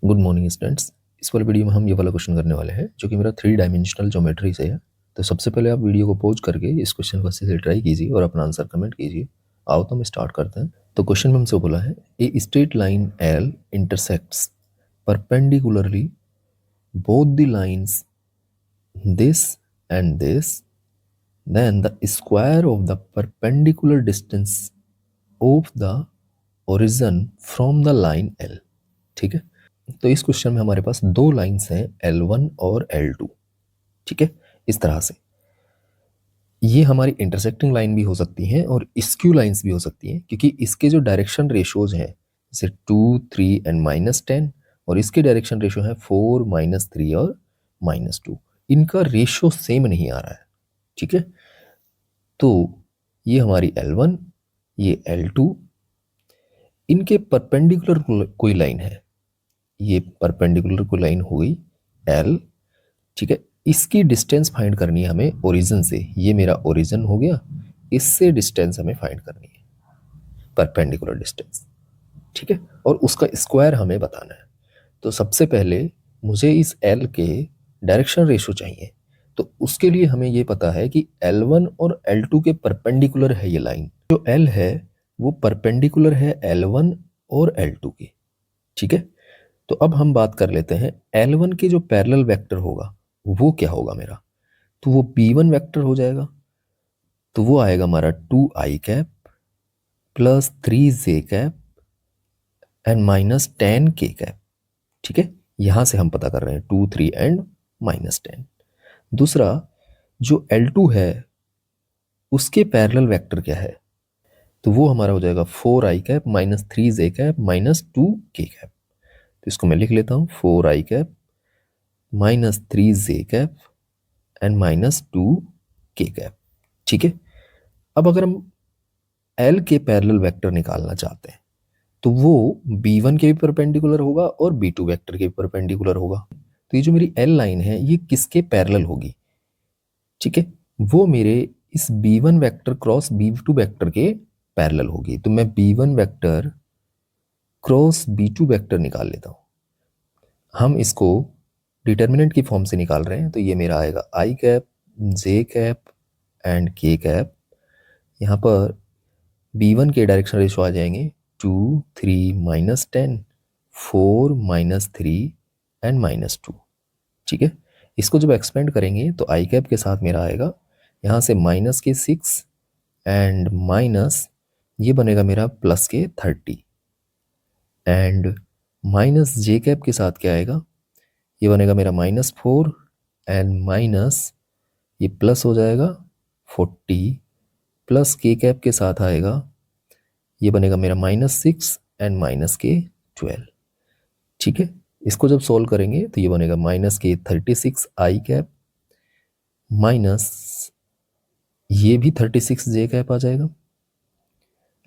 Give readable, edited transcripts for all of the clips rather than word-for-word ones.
Good morning students. इस वाले video में हम ये वाला क्वेश्चन करने वाले हैं जो कि मेरा 3 डायमेंशनल ज्योमेट्री से है। तो सबसे पहले आप वीडियो को पॉज करके इस क्वेश्चन को अच्छे से ट्राई कीजिए और अपना आंसर कमेंट कीजिए। आओ तो हम स्टार्ट करते हैं। तो क्वेश्चन में हमसे बोला है a straight line L intersects perpendicularly both the lines this and this, then the square of the perpendicular distance of the origin from the line L। ठीक है, तो इस क्वेश्चन में हमारे पास दो लाइंस हैं L1 और L2। ठीक है, इस तरह से ये हमारी इंटरसेक्टिंग लाइन भी हो सकती हैं और स्क्यू लाइंस भी हो सकती हैं, क्योंकि इसके जो डायरेक्शन रेशोज हैं जैसे 2, 3 एंड -10, और इसके डायरेक्शन रेशो है 4, -3 और -2। इनका रेशो सेम नहीं आ रहा है। ठीक है, तो ये हमारी L1, ये L2, इनके परपेंडिकुलर कोई लाइन है, ये परपेंडिकुलर कोई लाइन हो गई L। ठीक है, इसकी डिस्टेंस फाइंड करनी है हमें ओरिजिन से। ये मेरा ओरिजिन हो गया, इससे डिस्टेंस हमें फाइंड करनी है, परपेंडिकुलर डिस्टेंस। ठीक है, और उसका स्क्वायर हमें बताना है। तो सबसे पहले मुझे इस L के डायरेक्शन रेशो चाहिए। तो उसके लिए हमें ये पता है कि L1 और L2 के परपेंडिकुलर है ये लाइन। जो L है वो परपेंडिकुलर है L1 और L2 के। ठीक है, तो अब हम बात कर लेते हैं L1 के जो पैरेलल वेक्टर होगा वो क्या होगा मेरा। तो वो P1 वेक्टर हो जाएगा। तो वो आएगा हमारा 2i cap plus 3j cap and -10k cap. ठीक है, यहां से हम पता कर रहे हैं 2, 3 एंड -10। दूसरा जो L2 है उसके पैरेलल वेक्टर क्या है, तो वो हमारा हो जाएगा 4i cap -3j cap -2k cap. तो इसको मैं लिख लेता हूँ 4i cap -3j cap and -2k cap. ठीक है, अब अगर हम L के पैरेलल वेक्टर निकालना चाहते हैं तो वो B1 के भी परपेंडिकुलर होगा और B2 वेक्टर के भी परपेंडिकुलर होगा। तो ये जो मेरी L लाइन है ये किसके पैरेलल होगी। ठीक है, वो मेरे इस B1 vector cross B2 vector के पैरेलल होगी। तो मैं B1 vector cross B2 vector निकाल लेता हूँ। हम इसको डिटर्मिनेंट की फॉर्म से निकाल रहे हैं। तो ये मेरा आएगा i cap, j cap and k cap. यहाँ पर B1 के डायरेक्शन रेशो आ जाएंगे 2, 3, -10, 4, -3 एंड -2। ठीक है, इसको जब एक्सपेंड करेंगे तो i कैप के साथ मेरा आएगा यहाँ से -6 एंड माइनस ये बनेगा मेरा +30 एंड -j कैप के साथ क्या आएगा, ये बनेगा मेरा -4 एंड माइनस ये प्लस हो जाएगा 40 प्लस k कैप के साथ आएगा, ये बनेगा मेरा -6 एंड -k12। ठीक है, इसको जब सॉल्व करेंगे तो ये बनेगा -k36 i कैप माइनस ये भी 36 j कैप आ जाएगा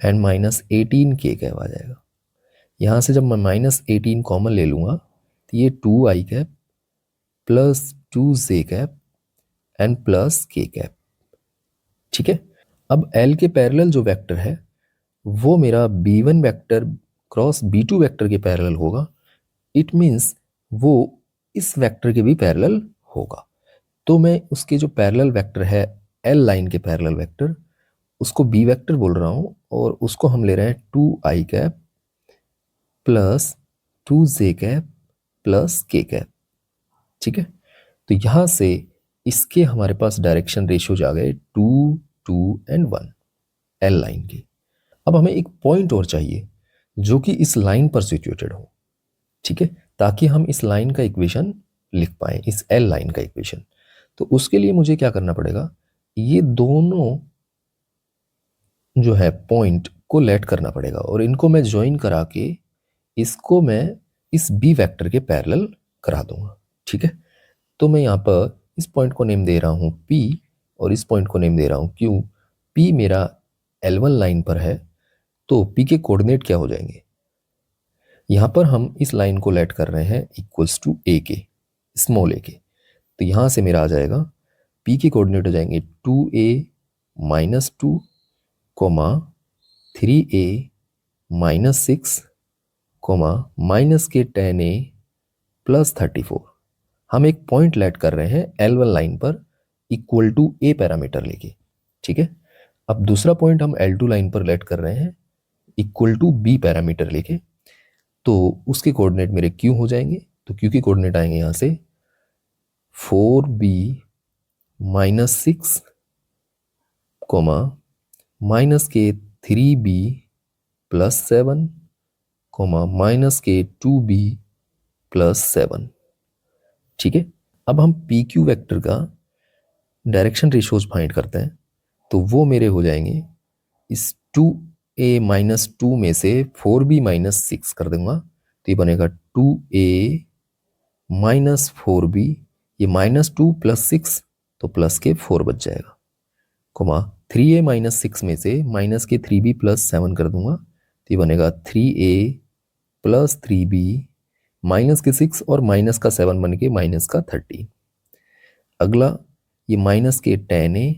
एंड -18k कैप आ जाएगा। यहाँ से जब मैं -18 कॉमन ले लूँगा तो ये 2i cap plus 2j cap and plus k cap. ठीक है, अब L के पैरेलल जो वेक्टर है वो मेरा B1 vector cross B2 vector के पैरेलल होगा। इट मीन्स वो इस वेक्टर के भी पैरेलल होगा। तो मैं उसके जो पैरेलल वेक्टर है L लाइन के पैरेलल वेक्टर उसको B वेक्टर बोल रहा हूँ और उसको हम ले रहे हैं 2i cap plus 2j cap plus k cap. ठीक है, तो यहाँ से इसके हमारे पास डायरेक्शन रेशियोज आ गए 2, 2 एंड 1 L लाइन के। अब हमें एक पॉइंट और चाहिए जो कि इस लाइन पर सिचुएटेड हो। ठीक है, ताकि हम इस लाइन का इक्वेशन लिख पाए, इस L लाइन का इक्वेशन। तो उसके लिए मुझे क्या करना पड़ेगा, ये दोनों जो है पॉइंट को लेट करना पड़ेगा और इनको मैं ज्वाइन करा के इसको मैं इस B वेक्टर के पैरेलल करा दूंगा। ठीक है, तो मैं यहाँ पर इस पॉइंट को नेम दे रहा हूँ P और इस पॉइंट को नेम दे रहा हूँ Q। P मेरा L1 लाइन पर है तो P के कोऑर्डिनेट क्या हो जाएंगे, यहाँ पर हम इस लाइन को लेट कर रहे हैं इक्वल्स टू A के, स्मॉल a के। तो यहाँ से मेरा आ जाएगा P के कोऑर्डिनेट हो जाएंगे 2a -2 coma 3a -6 coma -k10a plus 34। हम एक पॉइंट लेट कर रहे हैं L1 लाइन पर इक्वल टू ए पैरामीटर लेके, ठीक है। अब दूसरा पॉइंट हम L2 लाइन पर लेट कर रहे हैं इक्वल टू बी पैरामीटर लेके, तो उसके कोऑर्डिनेट मेरे क्यू हो जाएंगे। तो क्यू के कोऑर्डिनेट आएंगे यहाँ से 4b माइनस 6 कोमा माइनस के 3b प्लस 7 कोमा माइनस के 2b प्लस 7, ठीक है। अब हम पी क्यू वेक्टर का डायरेक्शन रेशियोज फाइंड करते हैं, तो वो मेरे हो जाएंगे इस 2a माइनस 2 में से 4b माइनस 6 कर दूंगा, तो ये बनेगा 2a माइनस 4b, ये माइनस 2 प्लस 6 तो प्लस के 4 बच जाएगा, कोमा 3a माइनस 6 में से माइनस के 3b प्लस 7 कर दूंगा, तो ये बनेगा 3a प्लस 3b माइनस के 6 और माइनस का 7 बन के माइनस का 13। अगला ये माइनस के 10a,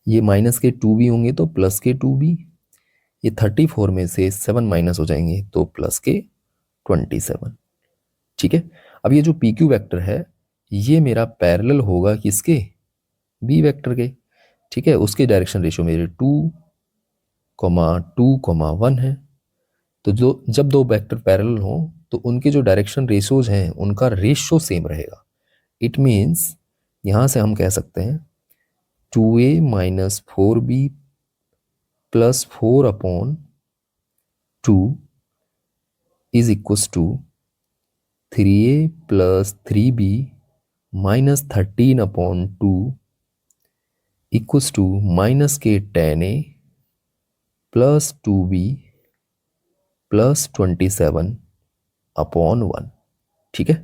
ये माइनस के 2b होंगे तो प्लस के 2b, ये 34 में से 7 माइनस हो जाएंगे तो प्लस के 27, ठीक है। अब ये जो पी क्यू वैक्टर है ये मेरा पैरेलल होगा किसके, बी वेक्टर के, ठीक है। उसके डायरेक्शन रेशियो मेरे 2,2,1 है। तो जब दो वेक्टर पैरेलल हो तो उनके जो डायरेक्शन रेशियोज हैं उनका रेशियो सेम रहेगा। इट मीन्स यहाँ से हम कह सकते हैं 2a minus 4b plus 4 upon 2 is equals to 3a plus 3b minus 13 upon 2 equals to minus के 10a plus 2b plus 27 upon 1, ठीक है।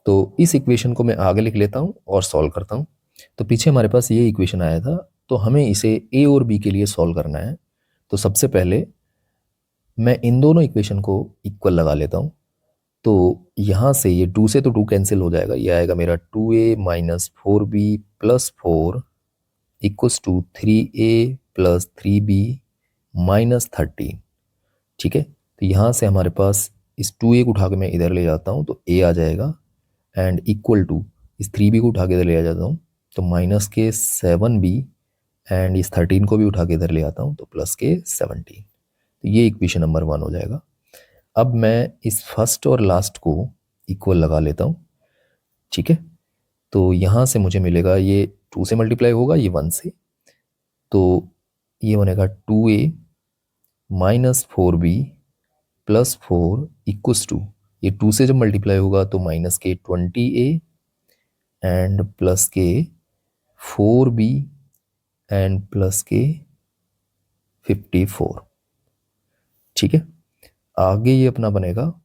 तो इस इक्वेशन को मैं आगे लिख लेता हूँ और सॉल्व करता हूँ। तो पीछे हमारे पास ये इक्वेशन आया था, तो हमें इसे ए और बी के लिए सॉल्व करना है। तो सबसे पहले मैं इन दोनों इक्वेशन को इक्वल लगा लेता हूँ। तो यहाँ से ये 2 से तो 2 कैंसिल हो जाएगा, ये आएगा मेरा 2a minus 4b plus 4 equals to 3a plus 3b minus 13, ठीक है। तो यहाँ से हमारे पास इस 2a को उठा के मैं इधर ले जाता हूँ तो a आ जाएगा, एंड इक्वल टू इस 3b को उठा के इधर ले जाता हूँ तो माइनस के 7b, एंड इस 13 को भी उठा के इधर ले आता हूँ तो प्लस के 17। तो ये इक्वेशन नंबर 1 हो जाएगा। अब मैं इस फर्स्ट और लास्ट को इक्वल लगा लेता हूँ, ठीक है। तो यहाँ से मुझे मिलेगा ये 2 से मल्टीप्लाई होगा, ये 1 से, तो ये बनेगा 2a minus 4b plus 4 equals to, ये 2 से जब मल्टीप्लाई होगा तो माइनस के 20a एंड प्लस के 4b एंड प्लस के 54, ठीक है। आगे ये अपना बनेगा,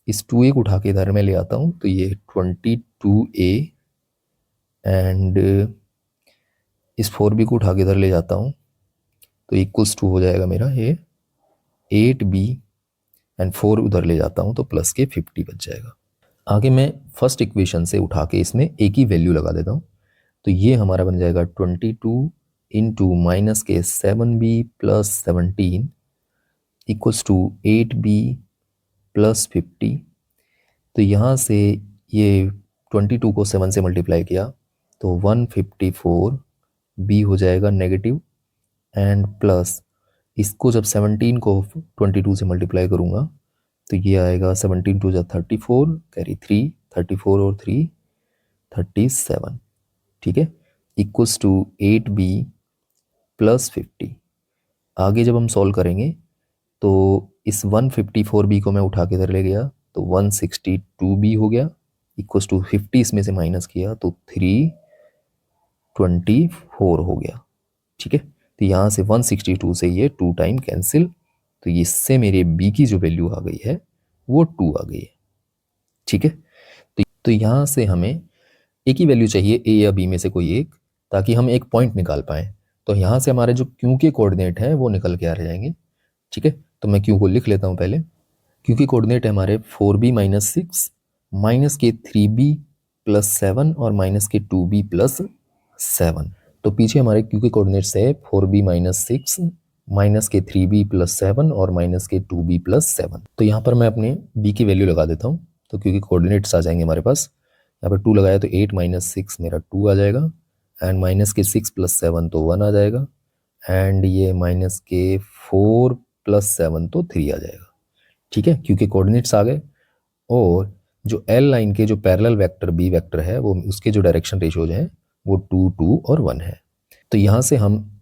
इस 2a को उठा के इधर में ले आता हूँ तो ये 22a एंड इस 4b को उठा के इधर ले जाता हूँ तो इक्वल्स टू हो जाएगा मेरा ये 8b एंड 4 उधर ले जाता हूँ तो प्लस के 50 बच जाएगा। आगे मैं फर्स्ट इक्वेशन से उठा के इसमें a की वैल्यू लगा देता हूँ, तो ये हमारा बन जाएगा 22 इंटू माइनस के 7b plus 17 equals to 8b plus 50। तो यहाँ से ये 22 को 7 से मल्टीप्लाई किया तो 154 b हो जाएगा नेगेटिव, एंड प्लस इसको जब 17 को 22 से मल्टीप्लाई करूँगा तो ये आएगा 17 टू जा 34 कैरी 3, 34 और 3 37, ठीक है, इक्वल्स टू 8b प्लस 50। आगे जब हम सॉल्व करेंगे तो इस 154b को मैं उठा के इधर ले गया तो 162b हो गया, इक्वल्स टू 50 इसमें से माइनस किया तो 324 हो गया, ठीक है। तो यहाँ से 162 से ये 2 टाइम कैंसिल, तो इससे मेरे b की जो वैल्यू आ गई है वो 2 आ गई है, ठीक है। तो यहाँ से हमें a की वैल्यू चाहिए a या b में से कोई एक, ताकि हम एक पॉइंट निकाल पाएँ। तो यहाँ से हमारे जो q के कोऑर्डिनेट हैं वो निकल के आ जाएंगे, ठीक है। तो मैं q को लिख लेता हूँ पहले। q के कोऑर्डिनेट है हमारे 4b माइनस 6 माइनस के 3b प्लस 7 और माइनस के 2b प्लस 7। तो पीछे हमारे q के कोऑर्डिनेट्स है 4b माइनस 6 माइनस के 3b प्लस 7 और माइनस के 2b प्लस 7। तो यहाँ पर मैं अपने b की वैल्यू लगा देता हूँ। तो क्योंकि कोऑर्डिनेट्स आ जाएंगे हमारे पास, यहाँ पर 2 लगाया तो 8 माइनस 6 मेरा 2 आ जाएगा, एंड माइनस के 6 प्लस 7 तो 1 आ जाएगा, एंड ये माइनस के 4 प्लस 7 तो 3 आ जाएगा। ठीक है, क्योंकि कोऑर्डिनेट्स आ गए। और जो एल लाइन के जो पैरेलल वेक्टर बी वेक्टर है वो उसके जो डायरेक्शन रेशियोज हैं वो 2 2 और 1 है। तो यहाँ से हम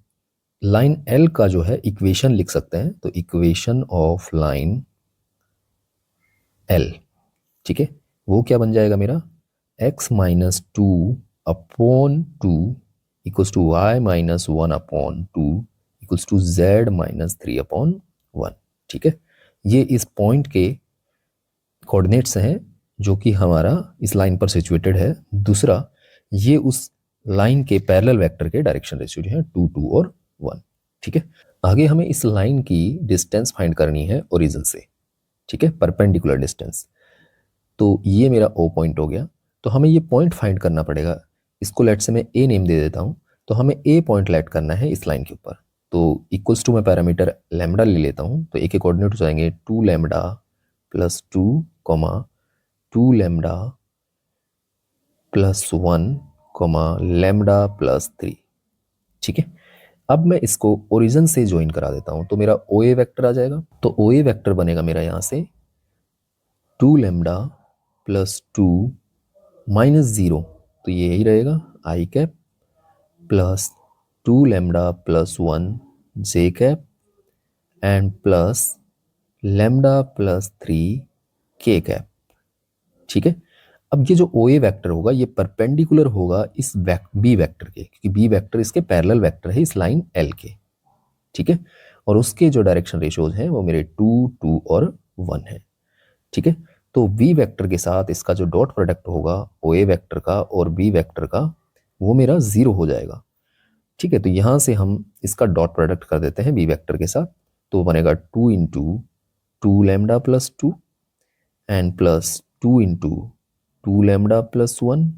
लाइन एल का जो है इक्वेशन लिख सकते हैं। तो इक्वेशन ऑफ लाइन एल, ठीक है, वो क्या बन जाएगा मेरा, x minus 2 upon 2 equals to y minus 1 upon 2 equals to z minus 3 upon 1। ठीक है, ये इस पॉइंट के कोऑर्डिनेट्स हैं जो कि हमारा इस लाइन पर सिचुएटेड है। दूसरा, ये उस लाइन के पैरेलल वेक्टर के डायरेक्शन रेशियो जो है 2 2 और 1। ठीक है, आगे हमें इस लाइन की डिस्टेंस फाइंड करनी है ओरिजिन से। ठीक है, परपेंडिकुलर डिस्टेंस। तो ये मेरा ओ पॉइंट हो गया। तो हमें ये पॉइंट फाइंड करना पड़ेगा। इसको लेट से मैं ए नेम दे देता हूँ। तो हमें ए पॉइंट लेट करना है इस लाइन के ऊपर। तो इक्वल्स टू मैं पैरामीटर लैम्डा ले लेता हूँ। तो ए के कोऑर्डिनेट हो जाएंगे 2 lambda plus 2 comma 2 lambda plus 1 comma lambda plus 3। ठीक है, अब मैं इसको ओरिजिन से ज्वाइन करा देता हूँ। तो मेरा ओ ए वैक्टर आ जाएगा। तो ओ ए वैक्टर बनेगा मेरा यहाँ से 2 लैम्डा प्लस 2 माइनस 0, तो ये यही रहेगा I cap, plus 2 lambda plus 1 J cap, and plus lambda plus 3 K cap. ठीक है, अब ये जो ओ ए वैक्टर होगा ये परपेंडिकुलर होगा इस बी वैक्टर के, क्योंकि बी वैक्टर इसके पैरेलल वैक्टर है इस लाइन एल के। ठीक है, और उसके जो डायरेक्शन रेशियोज हैं वो मेरे 2 2 और 1 है। ठीक है, तो वी वेक्टर के साथ इसका जो डॉट प्रोडक्ट होगा ओ ए वेक्टर का और बी वेक्टर का वो मेरा 0 हो जाएगा। ठीक है, तो यहाँ से हम इसका डॉट प्रोडक्ट कर देते हैं बी वेक्टर के साथ। तो बनेगा 2 into 2 lambda plus 2 and plus 2 into 2 lambda plus 1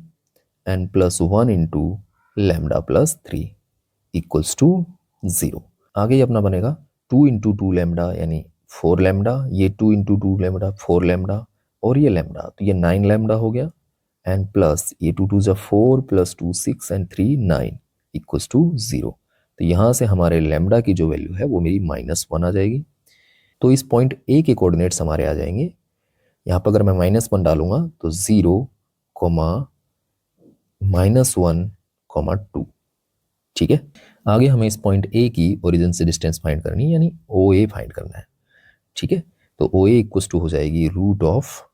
and plus 1 into lambda plus 3 equals to 0। आगे ये अपना बनेगा 2 इंटू 2 लैम्डा यानी 4 लैम्डा, ये 2 इंटू 2 लैम्डा 4 लैम्डा, और ये लैम्डा तो ये 9 लैम्डा हो गया, एंड प्लस ये 2 2 जा 4 प्लस 2 6 एंड 3 9 इक्वल्स टू 0। तो यहाँ से हमारे लैम्डा की जो वैल्यू है वो मेरी -1 आ जाएगी। तो इस पॉइंट ए के कोऑर्डिनेट्स हमारे आ जाएंगे। यहाँ पर अगर मैं -1 डालूंगा तो 0, -1, 2। ठीक है, आगे हमें इस पॉइंट ए की ओरिजिन से डिस्टेंस फाइंड करनी है, यानी ओ ए फाइंड करना है। ठीक है, तो ओ ए इक्वल्स टू हो जाएगी root of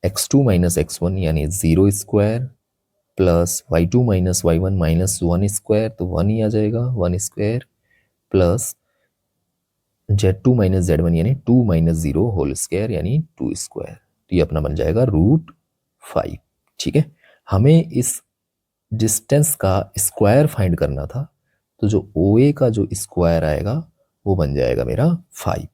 x2 minus x1 यानी 0 square plus y2 minus y1 minus 1 square, तो 1 ही आ जाएगा 1 square, plus z2 minus z1 यानी 2 माइनस 0 होल स्क्वायर यानी 2 स्क्वायर। तो ये अपना बन जाएगा √5। ठीक है, हमें इस डिस्टेंस का स्क्वायर फाइंड करना था। तो जो ओ ए का जो स्क्वायर आएगा वो बन जाएगा मेरा 5।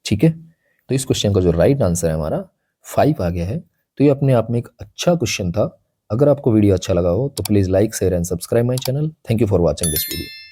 ठीक है, तो इस क्वेश्चन का जो राइट आंसर है हमारा 5 आ गया है। तो ये अपने आप में एक अच्छा क्वेश्चन था। अगर आपको वीडियो अच्छा लगा हो तो please like share and subscribe my channel. Thank you for watching this video.